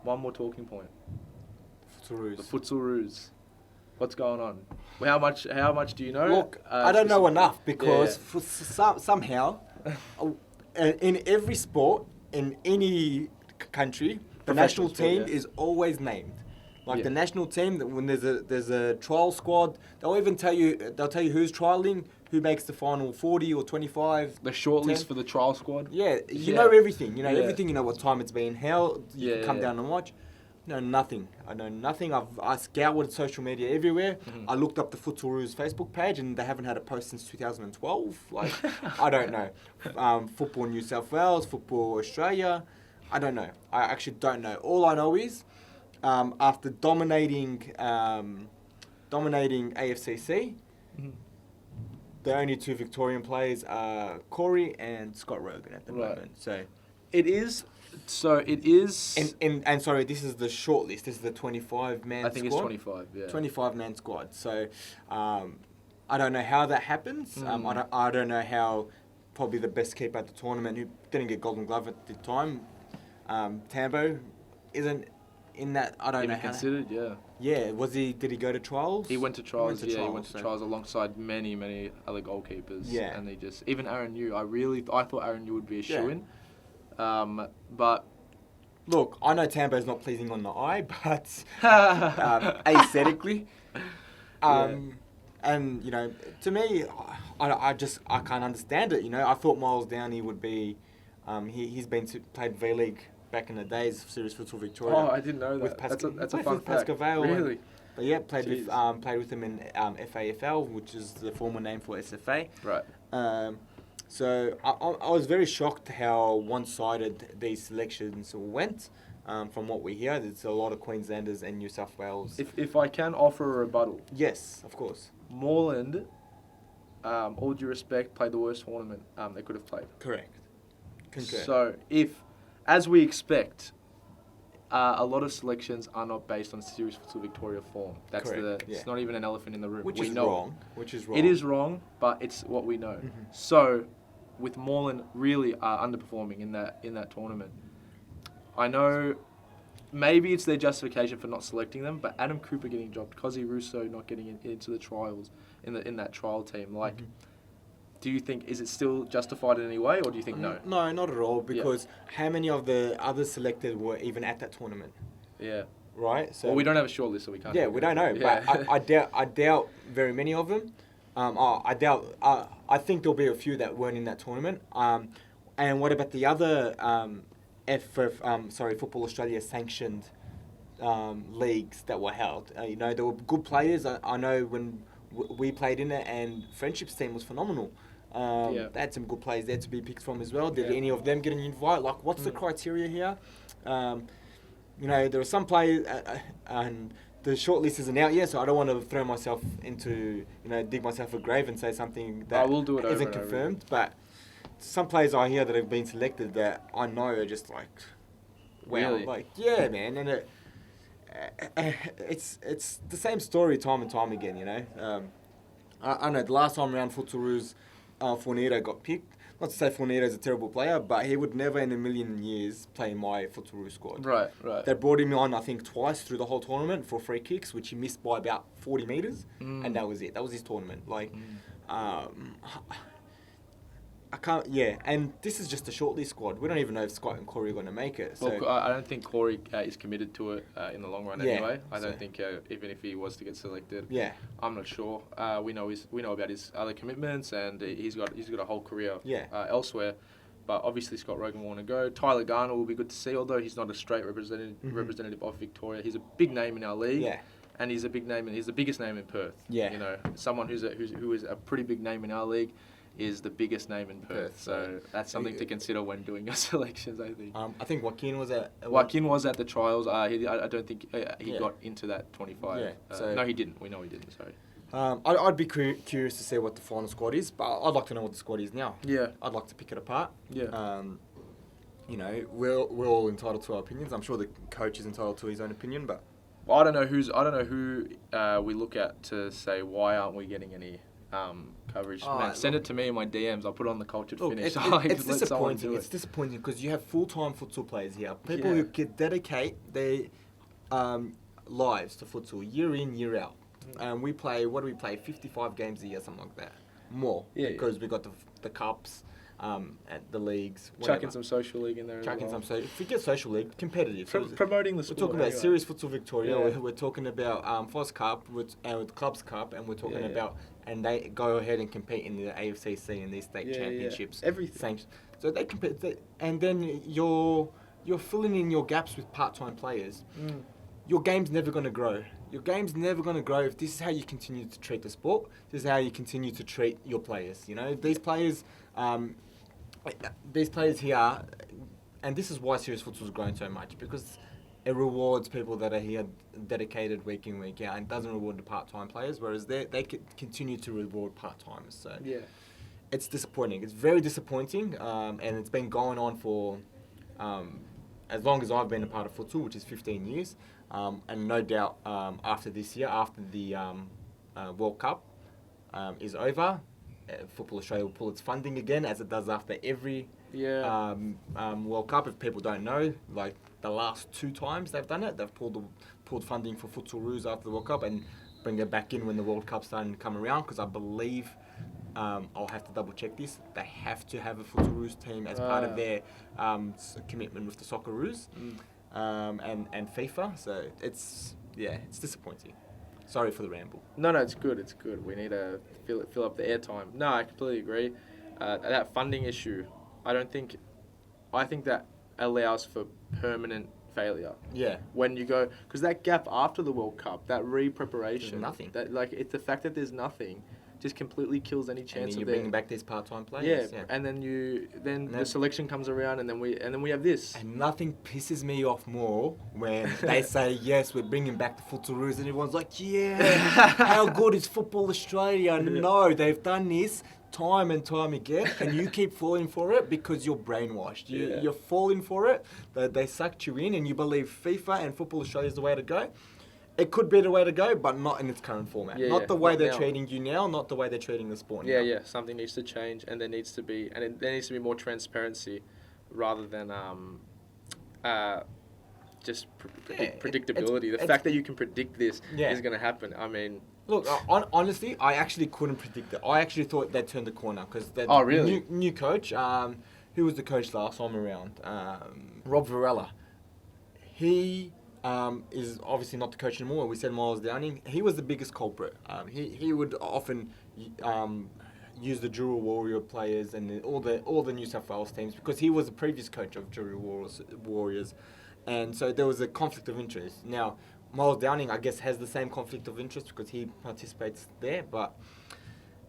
one more talking point. Futsalroos. The Futsalroos. What's going on? How much do you know? Look, I don't know enough because Yeah. for somehow, in every sport, in any country, the national Professional team sport, yeah. is always named. Like Yeah. the national team, when there's a trial squad, they'll tell you who's trialing, who makes the final 40 or 25. The shortlist 10. for the trial squad. Yeah, you Yeah. know everything. You know Yeah. everything. You know what time it's been held. You can come Yeah. down and watch. No, nothing. I know nothing. I scoured social media everywhere. Mhm. I looked up the Futsalroos Facebook page, and they haven't had a post since 2012. Like, I don't know. Football New South Wales, Football Australia. I don't know. I actually don't know. All I know is, after dominating AFCC, Mhm. the only two Victorian players are Corey and Scott Rogan at the Right. moment. So. It is. So it is. And sorry, this is the short list. This is the 25-man squad. I think it's 25. Yeah. 25-man squad. So, I don't know how that happens. I don't know how probably the best keeper at the tournament, who didn't get Golden Glove at the time, Tambo, isn't in that. I don't know Even how. considered, yeah. Yeah, did he go to trials? He went to trials. He went to so- trials alongside many other goalkeepers. Yeah. And they just even Aaron Yu. I thought Aaron Yu would be a Yeah. shoo-in. But Look, I know Tambo's not pleasing on the eye, but aesthetically, and you know, to me, I can't understand it. You know, I thought Miles Downey would be, he's played V League back in the days of Series Futsal Victoria. Oh, I didn't know that. With That's a played fun with fact. Pascal Vale. Really? But yeah, played Jeez. with him in FAFL, which is the former name for SFA. Right. So I was very shocked how one-sided these selections went. From what we hear, there's a lot of Queenslanders and New South Wales. If I can offer a rebuttal, Yes, of course. Moreland, all due respect, played the worst tournament they could have played. Correct. Concur. So as we expect, a lot of selections are not based on Series Futsal Victoria form. That's Correct, It's not even an elephant in the room. Which we is know wrong. Which is wrong. It is wrong, but it's what we know. Mhm. So, with Moreland really underperforming in that tournament, I know maybe it's their justification for not selecting them, but Adam Cooper getting dropped, Cosi Russo not getting into the trials in that trial team, like. Mhm. Do you think, is it still justified in any way, or do you think no? No, not at all, because how many of the others selected were even at that tournament, Yeah. right? So Well, we don't have a short list, so we can't. Yeah, we don't know, Yeah. but I doubt very many of them. I think there'll be a few that weren't in that tournament. And what about the other Football Australia sanctioned leagues that were held? You know, there were good players. I know when we played in it, and Friendship's team was phenomenal. They had some good players there to be picked from as well. Did any of them get an invite? Like, what's the criteria here? You know, there are some players, and the shortlist isn't out yet, so I don't want to throw myself into, dig myself a grave and say something that we'll do it over isn't and over confirmed. But some players I hear that have been selected that I know are just like, wow, Really? like, yeah, man, and it's the same story time and time again, you know. I know the last time around Futsalroos, Fornito got picked. Not to say Fornito's a terrible player, but he would never in a million years play in my Futsalroos squad. Right. They brought him on, I think, twice through the whole tournament for free kicks, which he missed by about 40 metres, and that was it. That was his tournament. Like, I can't, and this is just a shortlist squad. We don't even know if Scott and Corey are going to make it. So. Well, I don't think Corey is committed to it in the long run anyway. I don't think even if he was to get selected, I'm not sure. We know about his other commitments, and he's got a whole career elsewhere. But obviously Scott Rogan will want to go. Tyler Garner will be good to see, although he's not a straight representative of Victoria. He's a big name in our league. Yeah. And he's a big name, and he's the biggest name in Perth. Yeah. You know, someone who is a pretty big name in our league is the biggest name in Perth. So that's something to consider when doing your selections, I think. I think Joaquin was at... Joaquin was at the trials. I don't think he got into that 25. Yeah, no, he didn't. We know he didn't, sorry. I'd be curious to see what the final squad is, but I'd like to know what the squad is now. Yeah. I'd like to pick it apart. Yeah. You know, we're all entitled to our opinions. I'm sure the coach is entitled to his own opinion, but... Well, I don't know who we look at to say why aren't we getting any coverage. Man, send it to me in my DMs. I'll put it on the cultured finish. It's disappointing. It's disappointing because you have full-time futsal players here. People who could dedicate their lives to futsal year in, year out. We play, 55 games a year, something like that. More. Because we got the cups, at the leagues. Chucking some social league in there. Forget social league, competitive. Promoting the sport. We're talking about Serious Futsal Victoria. We're talking about FOS Cup with Clubs Cup, and we're talking about, and they go ahead and compete in the AFCC and these state championships. Everything. So they compete, and then you're filling in your gaps with part-time players. Your game's never going to grow. Your game's never going to grow if this is how you continue to treat the sport. This is how you continue to treat your players. You know, these players here, and this is why Serious Futsal is growing so much, because it rewards people that are here dedicated week in, week out, and doesn't reward the part-time players, whereas they continue to reward part-timers. So it's disappointing. It's very disappointing, and it's been going on for as long as I've been a part of futsal, which is 15 years. And no doubt after this year, after the World Cup is over, Football Australia will pull its funding again, as it does after every World Cup. If people don't know, like the last 2 times they've done it, they've pulled funding for Futsalroos after the World Cup and bring it back in when the World Cup's starting to come around, because I believe, I'll have to double check this, they have to have a Futsalroos team as part of their commitment with the Socceroos. And FIFA, so it's disappointing. Sorry for the ramble. No, it's good. It's good. We need to fill up the airtime. No, I completely agree. That funding issue, I think that allows for permanent failure. Yeah. When you go, because that gap after the World Cup, that re-preparation, there's nothing. It's the fact that there's nothing. Just completely kills any chance of you're bringing back these part-time players. Yeah, and then the selection comes around, and then we have this. And nothing pisses me off more when they say, yes, we're bringing back the Futsalroos, and everyone's like, how good is Football Australia? No, they've done this time and time again, and you keep falling for it because you're brainwashed. You're falling for it. They sucked you in, and you believe FIFA and Football Australia is the way to go. It could be the way to go, but not in its current format. Not the way they're treating you now, not the way they're treating the sport now. Yeah. Something needs to change, and there needs to be more transparency, rather than just predictability. The fact that you can predict this is going to happen. I mean, look, honestly, I actually couldn't predict it. I actually thought they'd turn the corner because really? New coach. Who was the coach last time around? Rob Varela. He is obviously not the coach anymore. We said Miles Downing. He was the biggest culprit. He would often use the Juror Warrior players and all the New South Wales teams, because he was the previous coach of Juror Warriors, and so there was a conflict of interest. Now, Miles Downing, I guess, has the same conflict of interest because he participates there, but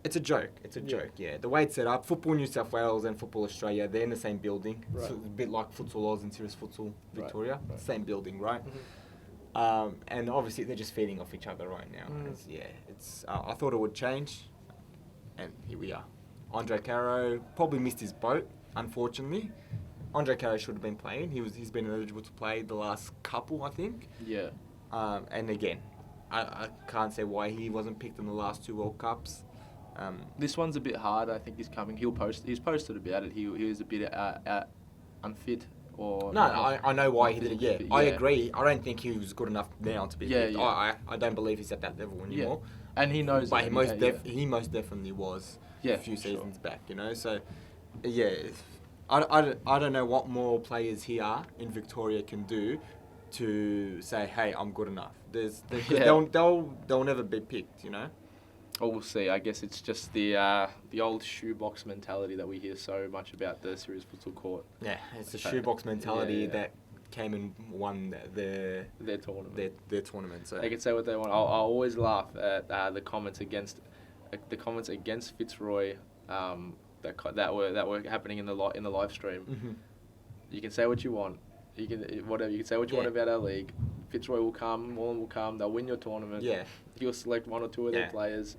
it's a joke. It's a joke, The way it's set up, Football New South Wales and Football Australia, they're in the same building. Right. So it's a bit like Futsalroos and Serious Futsal Victoria. Right. Same building, right? Mm-hmm. And obviously they're just feeding off each other right now. I thought it would change, and here we are. Andre Caro probably missed his boat, unfortunately. Andre Caro should have been playing. He's been eligible to play the last couple, I think. Yeah. And again, I can't say why he wasn't picked in the last 2 World Cups. This one's a bit hard. I think he's coming. He's posted about it. He was a bit unfit. Or no, I know why he did it. I agree. I don't think he was good enough now to be fit. I don't believe he's at that level anymore. And he knows. But he most definitely was a few seasons back. You know, so I don't know what more players here in Victoria can do to say, hey, I'm good enough. They'll never be picked. You know. Oh, we'll see. I guess it's just the old shoebox mentality that we hear so much about the Serious Futsal Court. Yeah, it's the shoebox mentality that came and won their tournament. Their tournament. So they can say what they want. I'll always laugh at the comments against Fitzroy that were happening in the live stream. Mm-hmm. You can say what you want. You can say what you want about our league. Fitzroy will come. Moreland will come. They'll win your tournament. Yeah. You'll select 1 or 2 of their players.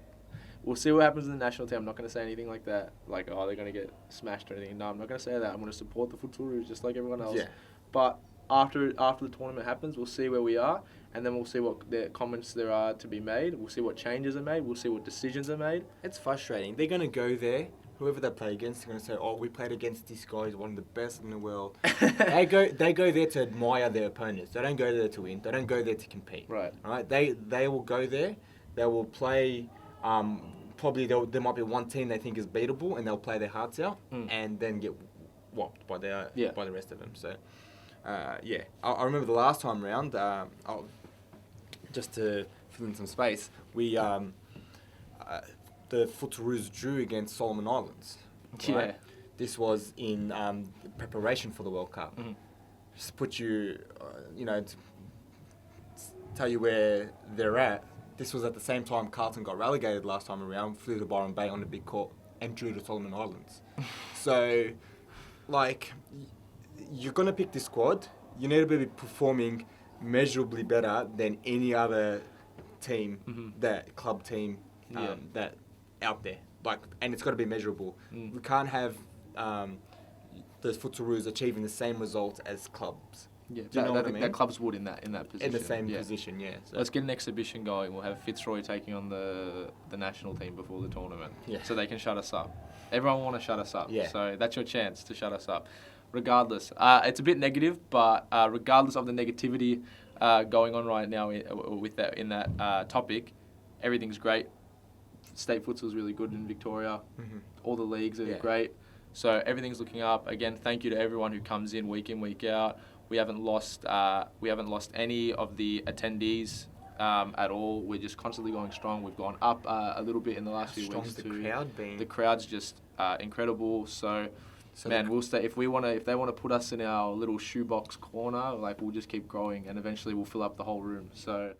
We'll see what happens in the national team. I'm not going to say anything like that. Like, they're going to get smashed or anything. No, I'm not going to say that. I'm going to support the Futsalroos just like everyone else. Yeah. But after the tournament happens, we'll see where we are, and then we'll see what the comments there are to be made. We'll see what changes are made. We'll see what decisions are made. It's frustrating. They're going to go there. Whoever they play against, they're going to say, "Oh, we played against this guy. He's one of the best in the world." They go there to admire their opponents. They don't go there to win. They don't go there to compete. Right. All right. They will go there. They will play. Probably there might be one team they think is beatable, and they'll play their hearts out, and then get whopped by the rest of them. So, I remember the last time round. Just to fill in some space, we the Futsalroos drew against Solomon Islands. Right? Yeah. This was in preparation for the World Cup. Mm-hmm. Just to put you, to tell you where they're at. This was at the same time Carlton got relegated last time around, flew to Byron Bay on the big court, and drew to Solomon Islands. So, you're going to pick this squad. You need to be performing measurably better than any other team, club team, that out there. And it's got to be measurable. We can't have the Futsalroos achieving the same results as clubs. Yeah, that clubs would in that position. In the same position, yeah. So. Let's get an exhibition going. We'll have Fitzroy taking on the national team before the tournament, so they can shut us up. Everyone will want to shut us up. Yeah. So that's your chance to shut us up. Regardless, it's a bit negative, but regardless of the negativity going on right now with that in that topic, everything's great. State futsal is really good in Victoria. Mm-hmm. All the leagues are great. So everything's looking up. Again, thank you to everyone who comes in, week out. We haven't lost any of the attendees at all. We're just constantly going strong. We've gone up a little bit in the last few weeks too. The crowd's just incredible. So we'll stay. If they want to put us in our little shoebox corner, we'll just keep growing, and eventually we'll fill up the whole room. So.